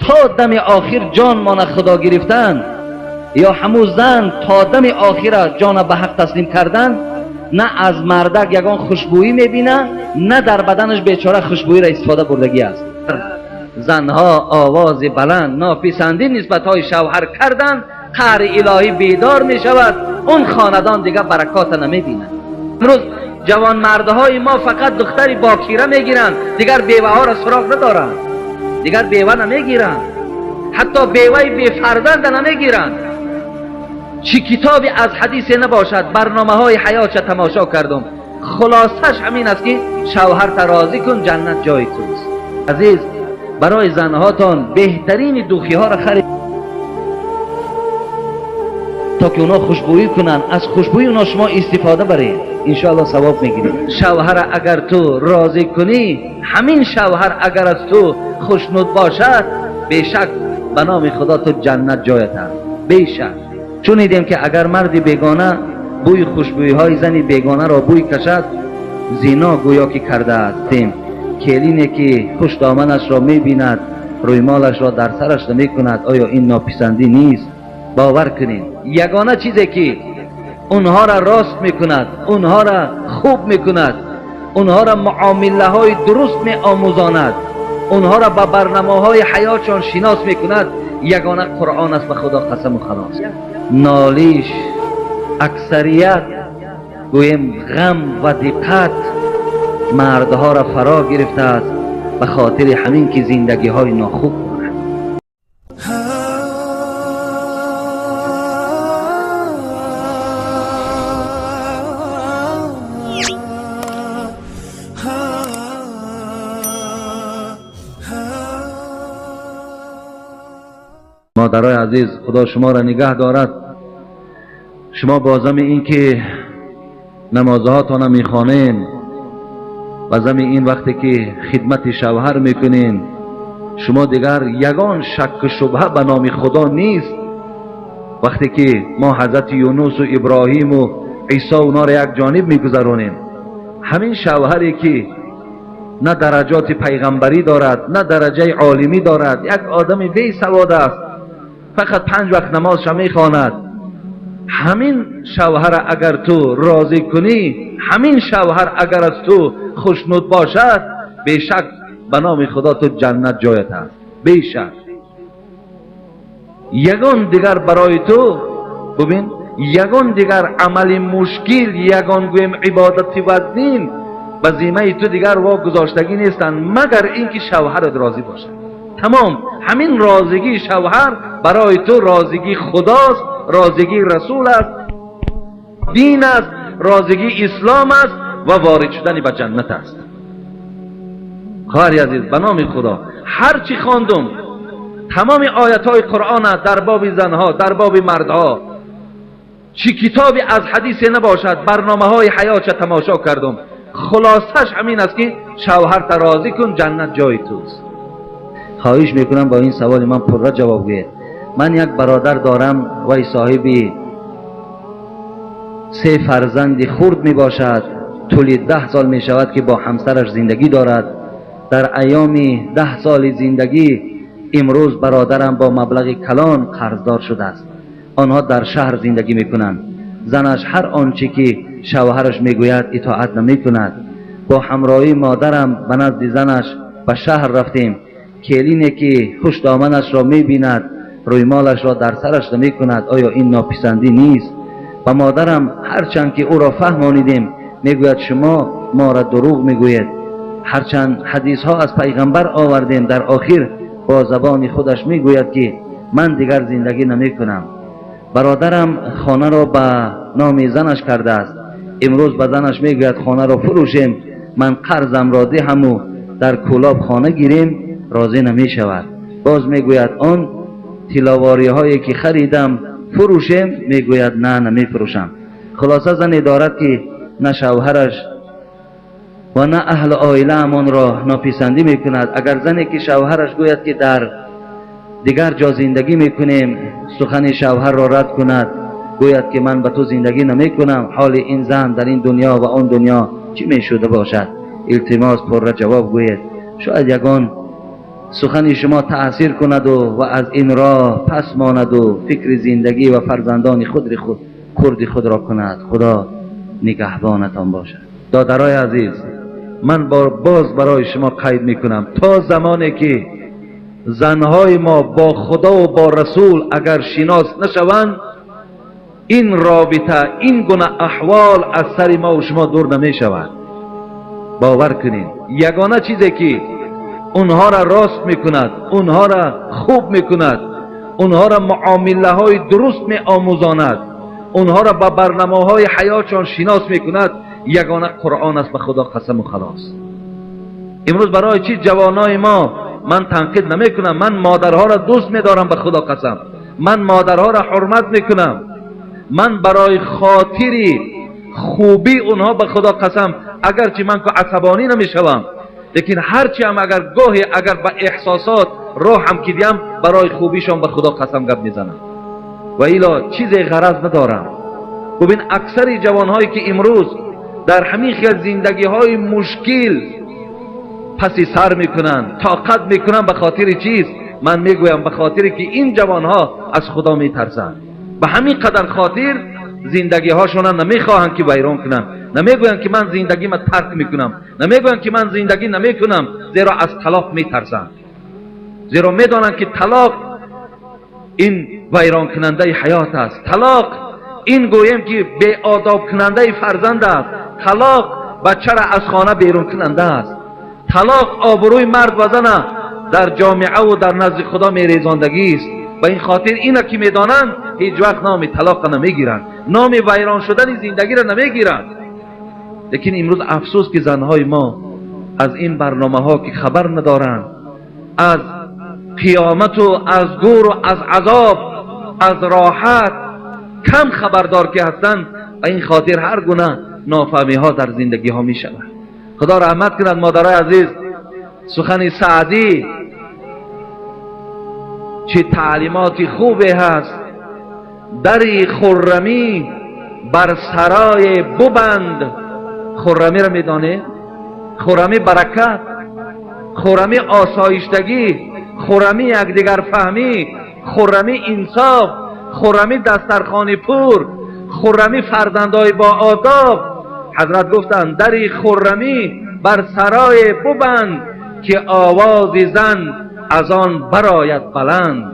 تا دم آخر جان ما خدا گرفتن، یا همون زن تا دم آخر جان به حق تسلیم کردن، نه از مردک یگان خوشبویی میبینه، نه در بدنش بیچاره خوشبویی را استفاده بردگی است. زنها آواز بلند ناپسندی نسبت های شوهر کردن، قهر الهی بیدار می شود، اون خاندان دیگه برکات نمی بینن. امروز جوان مردهای ما فقط دختری باکیره میگیرن، دیگر بیوه ها را سراغ ندارن، دیگر بیوه نمیگیرن، حتی بیوه بی فرزند نمیگیرن. چی کتابی از حدیث نباشد، برنامه های حیات چه تماشا کردم. خلاصش همین است که شوهر تا راضی کن جنت جای توست. عزیز، برای زنهاتان بهترین دوخی ها را خرید تا که اونا خوشبویی کنن، از خوشبویی اونا شما استفاده برید، انشاءالله ثواب میگیرید. شوهر اگر تو راضی کنی، همین شوهر اگر از تو خوشنود باشد، بیشک به نام خدا تو جنت جایت هست، بیشک. چون دیدیم که اگر مرد بیگانه بوی خوشبویی های زنی بیگانه را بوی کشد، زنا گویا که کرده است. کلینه که خوش دامنش را میبیند، روی مالش را در سرش نمی کند، آیا این ناپسندی نیست؟ باور کنید یگانه چیزی که اونها را راست میکند، اونها را خوب میکند، اونها را معامله های درست می آموزاند، اونها را با برنامه های حیاتشان شناس میکند، یگانه قرآن است. به خدا قسم و خلاص. نالیش اکثریت گویم غم و دقت مردها را فرا گرفته است، به خاطر همین که زندگی های ناخوب کنند. مادرای عزیز، خدا شما را نگه دارد. شما بازم این که نمازهاتان میخوانین و زم این وقتی که خدمت شوهر میکنین، شما دیگر یگان شک و شبهه به نام خدا نیست. وقتی که ما حضرت یونس و ابراهیم و عیسی اونا را یک جانب میگذرونیم، همین شوهری که نه درجات پیغمبری دارد، نه درجه عالمی دارد، یک آدم بی سواد است، فقط 5 وقت نمازش میخواند، همین شوهر اگر تو راضی کنی، همین شوهر اگر از تو خوشنود باشد، بیشک به نام خدا تو جنت جایت هست، بیشک. یگان دیگر برای تو ببین، یگان دیگر عمل مشکل، یگان گویم عبادت وزنین به ذمه تو دیگر واگذاشتگی نیستن، مگر اینکه شوهرت راضی باشد. تمام همین راضیگی شوهر برای تو راضیگی خداست، راضیگی رسول است، دین است، راضیگی اسلام است و وارد شدن به جنت است. خواهر عزیز، به نام خدا هر چی خواندم، تمام آیات های قرآن در باب زنها، در باب مردها، چی کتابی از حدیث نباشد، برنامه های حیات چه تماشا کردم. خلاصش همین است که شوهر تا راضی کن جنت جای توست. خواهش میکنم با این سوال من پر را جواب گوید. من یک برادر دارم و صاحبی 3 فرزند خرد می باشد. طول 10 سال می شود که با همسرش زندگی دارد. در ایام 10 سال زندگی امروز برادرم با مبلغ کلان قرضدار شده است. آنها در شهر زندگی می کنند. زنش هر آنچه که شوهرش می گوید اطاعت نمی کند. با همراهی مادرم به نزد زنش به شهر رفتیم. کلینه که خوش دامنش را می بیند، روی مالش را در سرش نمی کند، آیا این ناپسندی نیست؟ و مادرم هرچند که او را فهمانیدیم میگوید شما ما را دروغ میگوید. هرچند حدیث ها از پیغمبر آوردیم، در آخر با زبان خودش میگوید که من دیگر زندگی نمی کنم. برادرم خانه را به نام زنش کرده است. امروز به زنش میگوید خانه را فروشیم، من قرضم را دهم و در کلاب خانه گیریم، راضی نمی شود. باز میگوید آن تلاواری هایی که خریدم فروشیم، میگوید نه نمی فروشم. خلاصه زنی دارد که نه شوهرش و نه اهل عائله امان را ناپسندی میکند. اگر زنی که شوهرش گوید که در دیگر جا زندگی میکنیم، سخن شوهر را رد کند، گوید که من به تو زندگی نمی کنم، حال این زن در این دنیا و آن دنیا چی می شده باشد؟ التماس پر را جواب گوید. شاید یگان سخن شما تأثیر کند و از این راه پس ماند و فکر زندگی و فرزندان خرد خود را کند. خدا نگهبانتان باشد. دادرای عزیز، من باز برای شما قید میکنم تا زمانی که زنهای ما با خدا و با رسول اگر شناس نشوند، این رابطه، این گونه احوال از سر ما و شما دور نمی شود. باور کنین یگانه چیزی که اونها را راست میکند، اونها را خوب میکند، اونها را معامله های درست می آموزاند، اونها را با برنامه های حیاتشان شناس میکند، یگانه قرآن است. به خدا قسم و خلاص. امروز برای چی جوانای ما، من تنقید نمی کنم، من مادرها را دوست میدارم، به خدا قسم من مادرها را حرمت میکنم، من برای خاطری خوبی اونها به خدا قسم اگرچه من که عصبانی نمیشوم، لیکن هرچی هم اگر گاهی اگر به احساسات راه هم کدیم برای خوبیشان به خدا قسم گپ میزنم و ایلا چیزی غرض ندارم. ببین اکثر جوانهایی که امروز در همین خیال زندگی های مشکل پسی سر میکنن، طاقت میکنن، به خاطر چیز؟ من میگویم به خاطری که این جوانها از خدا میترسند. به همین قدر خاطر زندگی هاشون نمیخواهند که ویران کنن، نمیگویند که من زندگی ما ترک میکنم، نمیگویند که من زندگی نمیکنم، زیرا از طلاق میترسند، زیرا میدانند که طلاق این ویران کننده حیات است، طلاق این گویم که بی آداب کننده فرزند است، طلاق بچه را از خانه بیرون کننده است، طلاق آبروی مرد و زن در جامعه و در نزد خدا میریزاندگی است. و این خاطر اینا که میدانند هیچ وقت نام طلاق نمیگیرند، نام ویران شدن زندگی را نمیگیرند. لیکن امروز افسوس که زنهای ما از این برنامه ها که خبر ندارند، از قیامت و از گور و از عذاب، از راحت کم خبردار که هستند. و این خاطر هر گونه نافهمی ها در زندگی ها می شود. خدا رحمت کند مادرای عزیز. سخن سعدی چه تعلیمات خوبی هست. دری خرمی بر سرای ببند. خرمی را میدانه؟ خرمی برکت، خرمی آسایشتگی، خرمی یکدیگر فهمی، خرمی انصاف، خرمی دسترخوان پر، خرمی فرزندای با آداب. حضرت گفتند دری خرمی بر سرای ببند که آواز زن از آن برآید بلند.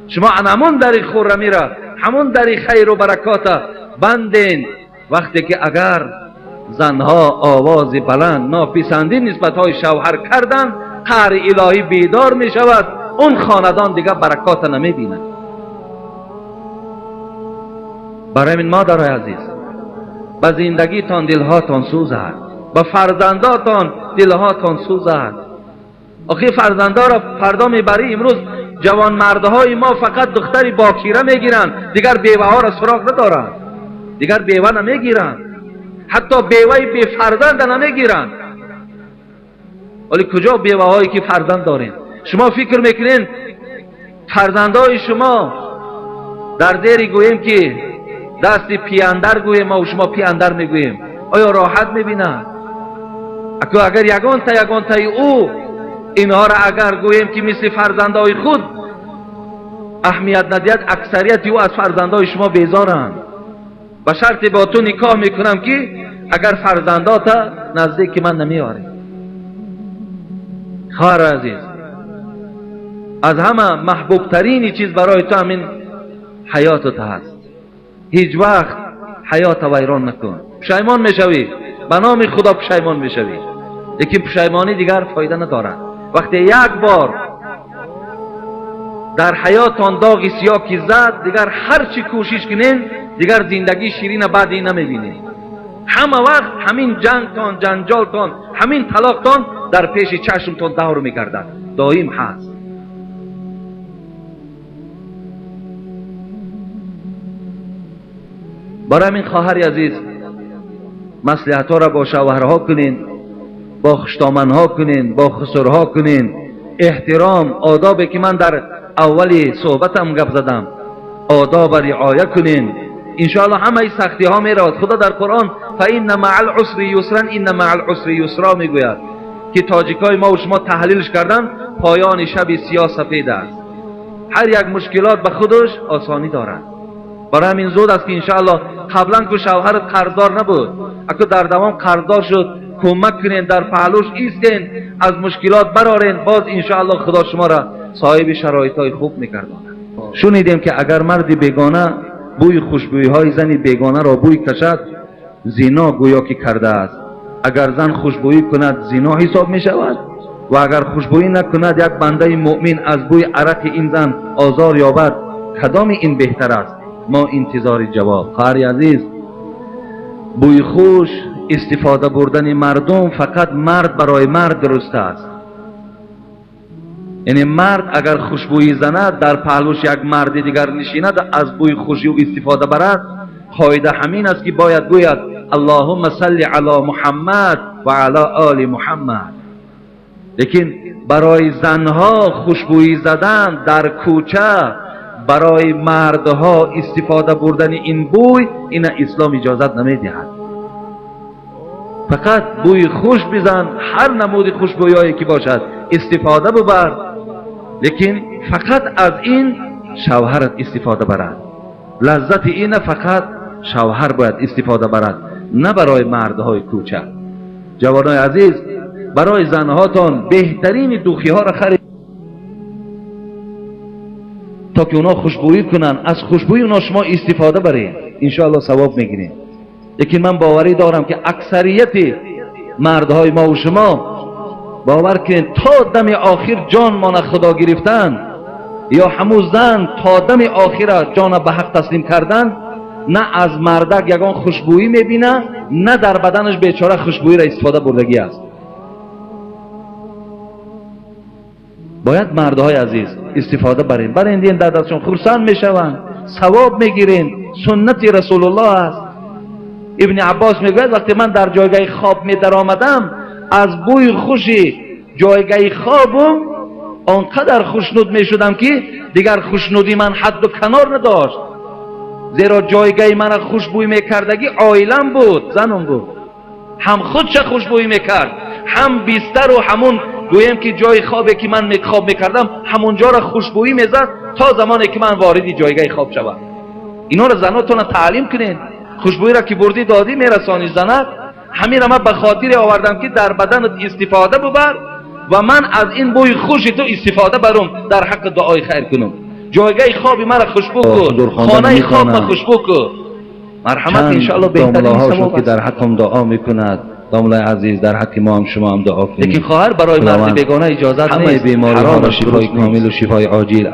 شما همون دری خرمی را، همون دری خیر و برکات بندین. وقتی که اگر زنها آواز بلند ناپسندی نسبت های شوهر کردن، قهر الهی بیدار می شود، اون خاندان دیگر برکات نمی بیند. برای این مادرای عزیز، به زندگیتان دلهاتان سوزد، به فرزنداتان دلهاتان سوزد. آخه فرزندا را فردا میبری. امروز جوان مردهای ما فقط دختری باکیره میگیرن، دیگر بیوه ها را سراغ ندارن، دیگر بیوه نمیگیرن، حتی بیوه بی فرزند نمیگیرن. ولی کجا بیوه هایی که فرزند دارین؟ شما فکر میکنین فرزندای شما در زیر گویم که دست پیاندر گویم و شما پیاندر میگوییم، آیا راحت میبینن؟ اگر یگان تا او اینها را اگر گویم که مثل فرزندای خود اهمیت ندید، اکثریت او از فرزندای شما بیزارند. به شرط با تو نکاح میکنم که اگر فرزندات نزدیک من نمیاری. خواهر عزیز، از همه محبوب ترین چیز برای تو همین حیاتت هست. هیچ وقت حیات ویران نکن. پشیمان میشوی، به نام خدا پشیمان میشوی، لیکن پشیمانی دیگر فایده ندارد. وقتی یک بار در حیاتان داغ سیاه کی زد، دیگر هر چی کوشش کنین دیگر زندگی شیرین بعدی نمیبینین. همه وقت همین جنگتان، جنجالتان، همین طلاقتان در پیش چشمتان دور میگردد، دائم هست. برای این خواهر عزیز، مصلحت ها را با شوهرها کنین، با خوشتامنها کنین، با خسرها کنین. احترام، آدابی که من در اولی صحبتم گپ زدم، آداب رعایت کنین. انشاءالله همه سختی ها میرود. خدا در قرآن فإن مع العسر یسرا ان مع العسر یسرا میگوید که تاجیکای ما و شما تحلیلش کردن، پایان شب سیاه سفید است. هر یک مشکلات به خودش آسانی دارد. برای همین زود است که انشاءالله قبلا که شوهرت قرضدار نبود، اگه در دوام قرضدار شد کمک کنین، در پهلوش ایستین، از مشکلات برارین، باز انشاءالله خدا شما را صاحب شرایطهای خوب میگرداند. شنیدیم که اگر مرد بیگانه بوی خوشبویی های زنی بیگانه را بوی کشد، زنا گویا که کرده است. اگر زن خوشبویی کند زنا حساب می شود و اگر خوشبویی نکند یک بنده مؤمن از بوی عرق این زن آزار یابد، کدام این بهتر است؟ ما انتظار جواب. خواهر عزیز، بوی خوش استفاده بردن مردم فقط مرد برای مرد درست است. یعنی مرد اگر خوشبویی زند، در پهلوش یک مرد دیگر نشیند از بوی خوشی و استفاده برد، قاعده همین است که باید گوید اللهم صل علی محمد و علی آل محمد. لیکن برای زنها خوشبویی زدن در کوچه، برای مردها استفاده بردن این بوی، این اسلام اجازت نمیدهد. فقط بوی خوش بزن، هر نمود خوشبویی که باشد استفاده ببر، لیکن فقط از این شوهرت استفاده برد. لذت این فقط شوهر باید استفاده برد، نه برای مردهای کوچه. جوانای عزیز، برای زنهاتان بهترین دوخی ها را خرید تا که اونا خوشبویی کنن، از خوشبویی اونا شما استفاده برید، انشاءالله ثواب میگیرید. لیکن من باوری دارم که اکثریت مردهای ما و شما باور کنید تا دم آخر جان ما خدا گرفتن، یا همون زن تا دم آخر جان به حق تسلیم کردن، نه از مردک یگان خوشبویی میبینه، نه در بدنش بیچاره خوشبویی را استفاده بردگی است. باید مردهای عزیز استفاده برین، برین دین در دستشون خرسند میشوند، ثواب میگیرین، سنت رسول الله است. ابن عباس میگوید وقتی من در جایگاه خواب می در آمدم، از بوی خوشی جایگاه خوابم آنقدر خوشنود می شدم که دیگر خوشنودی من حد و کنار نداشت، زیرا جایگاه من خوشبوی میکردگی عائلم بود، زنم بود، هم خودش خوشبوی میکرد، هم بیستر و همون گویم که جای خوابی که من خواب میکردم همونجا را خوشبویی میزد تا زمانی که من واردی جایگاه خواب شوم. اینا را زناتون تعلیم کنین. خوشبویی را که بردی دادی میرسانی زنت، همین را من به خاطر آوردم که در بدنت استفاده ببر و من از این بوی خوش تو استفاده برم، در حق دعای خیر کنم. جایگاه خوابی مرا خوشبو کن، خانه خواب ما خوشبو کن. مرحمت انشاءالله بهترین ثواب که در حقم دعا میکند. داملای عزیز، در حق ما هم شما هم دعا کنید. لیکن خواهر برای مرد بیگانه اجازت نیست. همه بیماری ها را شفای کامل و شفای عاجل